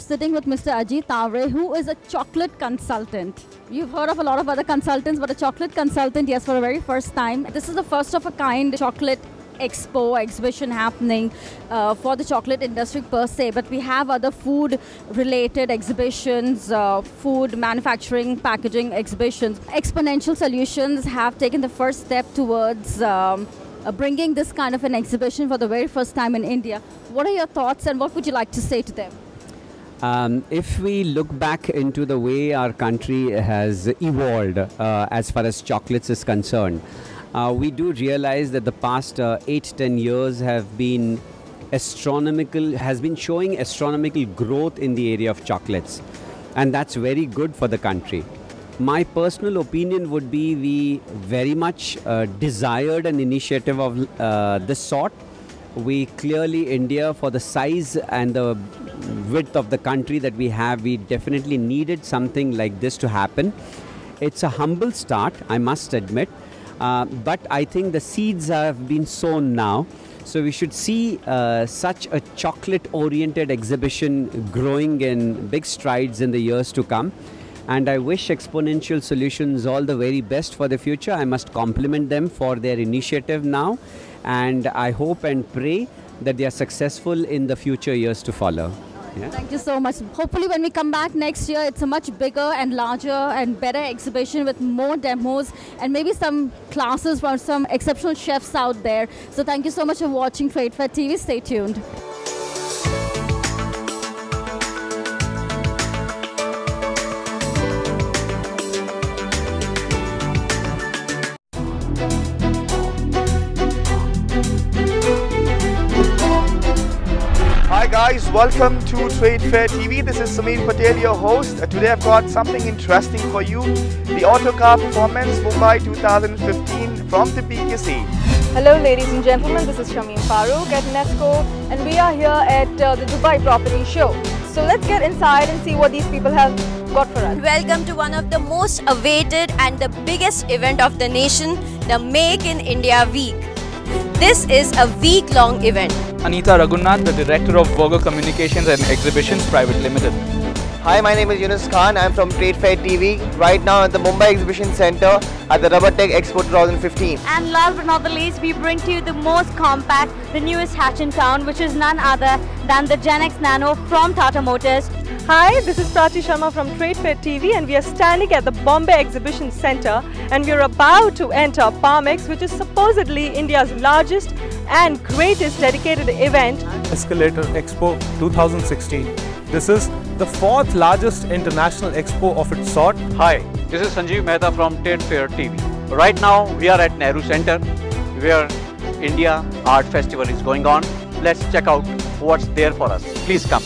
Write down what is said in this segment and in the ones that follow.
sitting with Mr. Ajit Tavre, who is a chocolate consultant. You've heard of a lot of other consultants, but a chocolate consultant, yes, for the very first time. This is the first of a kind chocolate exhibition happening for the chocolate industry per se, but we have other food related exhibitions, food manufacturing, packaging exhibitions. Exponential Solutions have taken the first step towards bringing this kind of an exhibition for the very first time in India. What are your thoughts and what would you like to say to them? If we look back into the way our country has evolved as far as chocolates is concerned, we do realize that the past 8-10 years have been showing astronomical growth in the area of chocolates, and that's very good for the country. My personal opinion would be we very much desired an initiative of this sort. We clearly, India, for the size and the width of the country that we have, we definitely needed something like this to happen. It's a humble start, I must admit. But I think the seeds have been sown now. So we should see such a chocolate-oriented exhibition growing in big strides in the years to come. And I wish Exponential Solutions all the very best for the future. I must compliment them for their initiative now. And I hope and pray that they are successful in the future years to follow. Yeah. Thank you so much. Hopefully when we come back next year, it's a much bigger and larger and better exhibition with more demos and maybe some classes from some exceptional chefs out there. So thank you so much for watching Trade Fair TV. Stay tuned. Hi guys, welcome to Trade Fair TV. This is Sameer Patel, your host. Today I've got something interesting for you. The Autocar Performance Mumbai 2015 from the BKC. Hello ladies and gentlemen, this is Shamim Farooq at Nesco and we are here at the Dubai Property Show. So let's get inside and see what these people have got for us. Welcome to one of the most awaited and the biggest event of the nation, the Make in India Week. This is a week-long event. Anita Raghunath, the Director of Virgo Communications and Exhibitions Private Limited. Hi, my name is Yunus Khan. I am from Trade Fair TV. Right now at the Mumbai Exhibition Centre at the Rubber Tech Expo 2015. And last but not the least, we bring to you the most compact, the newest hatch in town, which is none other than the Gen X Nano from Tata Motors. Hi, this is Prachi Sharma from Trade Fair TV and we are standing at the Bombay Exhibition Centre and we are about to enter Parmex, which is supposedly India's largest and greatest dedicated event. Escalator Expo 2016. This is the 4th largest international expo of its sort. Hi, this is Sanjeev Mehta from Trade Fair TV. Right now we are at Nehru Center where India Art Festival is going on. Let's check out what's there for us. Please come.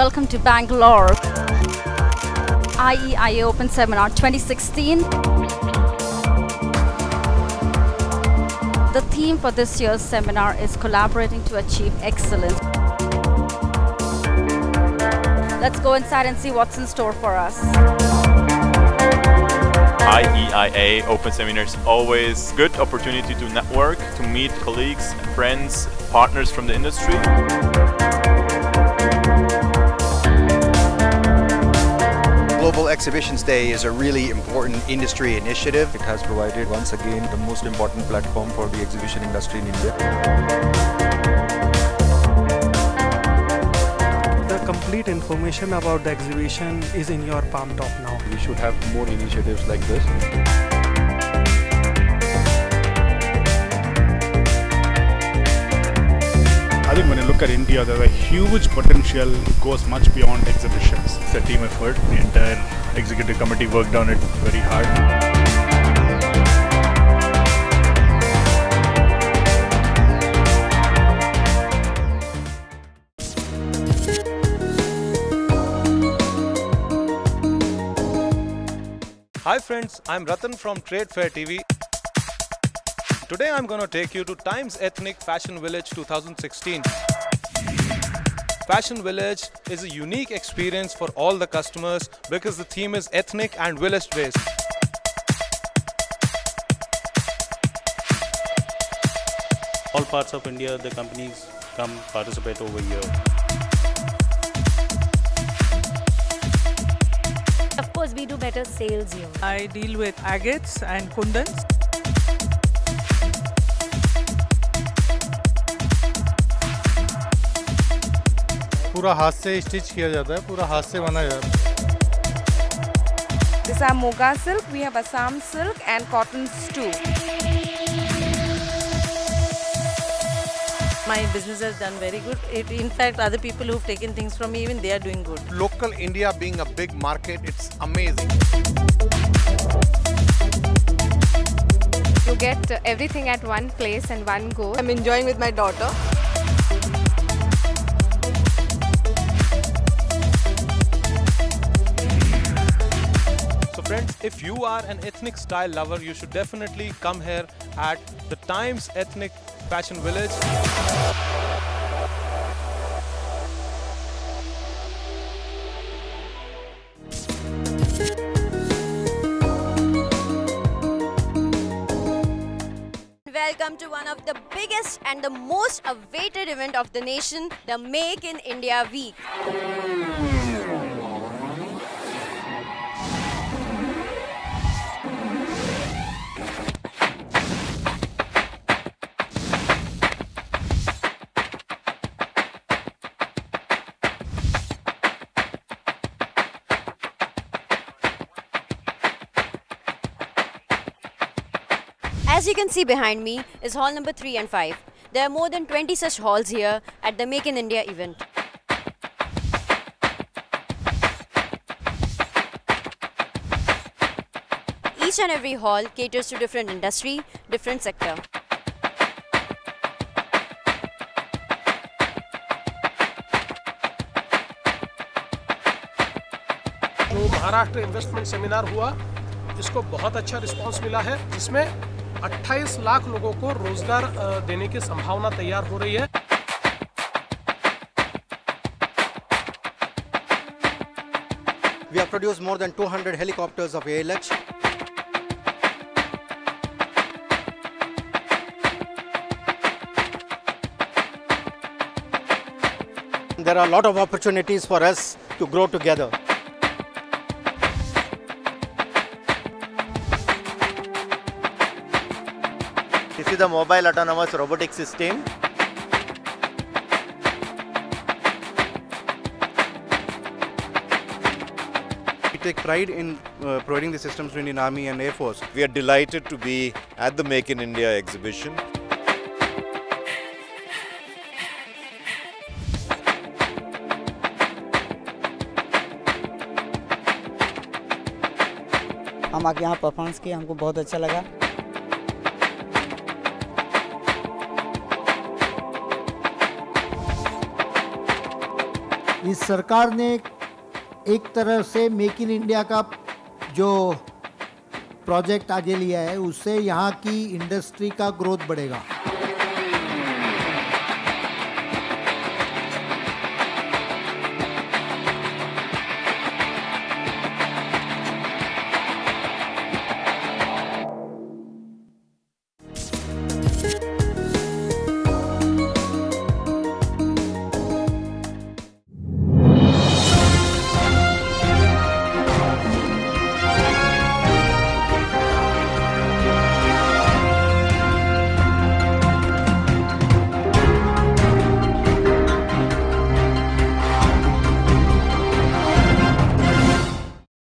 welcome to Bangalore IEIA Open Seminar 2016. The theme for this year's seminar is collaborating to achieve excellence. Let's go inside and see what's in store for us. IEIA Open Seminar is always a good opportunity to network, to meet colleagues, friends, partners from the industry. Global Exhibitions Day is a really important industry initiative. It has provided once again the most important platform for the exhibition industry in India. The complete information about the exhibition is in your palm top now. We should have more initiatives like this. I think when you look at India, there's a huge potential. It goes much beyond exhibitions. It's a team effort. The entire executive committee worked on it very hard. Hi friends, I'm Ratan from Trade Fair TV. Today I'm going to take you to Times Ethnic Fashion Village 2016. Fashion Village is a unique experience for all the customers because the theme is ethnic and village based. All parts of India, the companies come participate over here. Of course, we do better sales here. I deal with agates and kundans. पूरा हाथ से stitch किया जाता है, पूरा हाथ से बना जाता है. These are Moga silk, we have Assam silk and cottons too. My business has done very good. In fact, other people who've taken things from me, even they are doing good. Local India being a big market, it's amazing. You get everything at one place and one go. I'm enjoying with my daughter. Friends, if you are an ethnic style lover, you should definitely come here at the Times Ethnic Fashion Village. Welcome to one of the biggest and the most awaited event of the nation, the Make in India Week. As you can see behind me is hall number 3 and 5. There are more than 20 such halls here at the Make in India event. Each and every hall caters to different industry, different sector. जो Maharashtra investment seminar हुआ, इसको बहुत अच्छा response मिला है, जिसमें 28 लाख लोगों को रोजगार देने की संभावना तैयार हो रही है. We have produced more than 200 helicopters of ALH. There are a lot of opportunities for us to grow together. This is the mobile autonomous robotic system. We take pride in providing the systems to Indian Army and Air Force. We are delighted to be at the Make in India exhibition. हम आके यहाँ performance किए, हमको बहुत अच्छा लगा. इस सरकार ने एक तरह से मेक इन इंडिया का जो प्रोजेक्ट आगे लिया है, उससे यहाँ की इंडस्ट्री का ग्रोथ बढ़ेगा।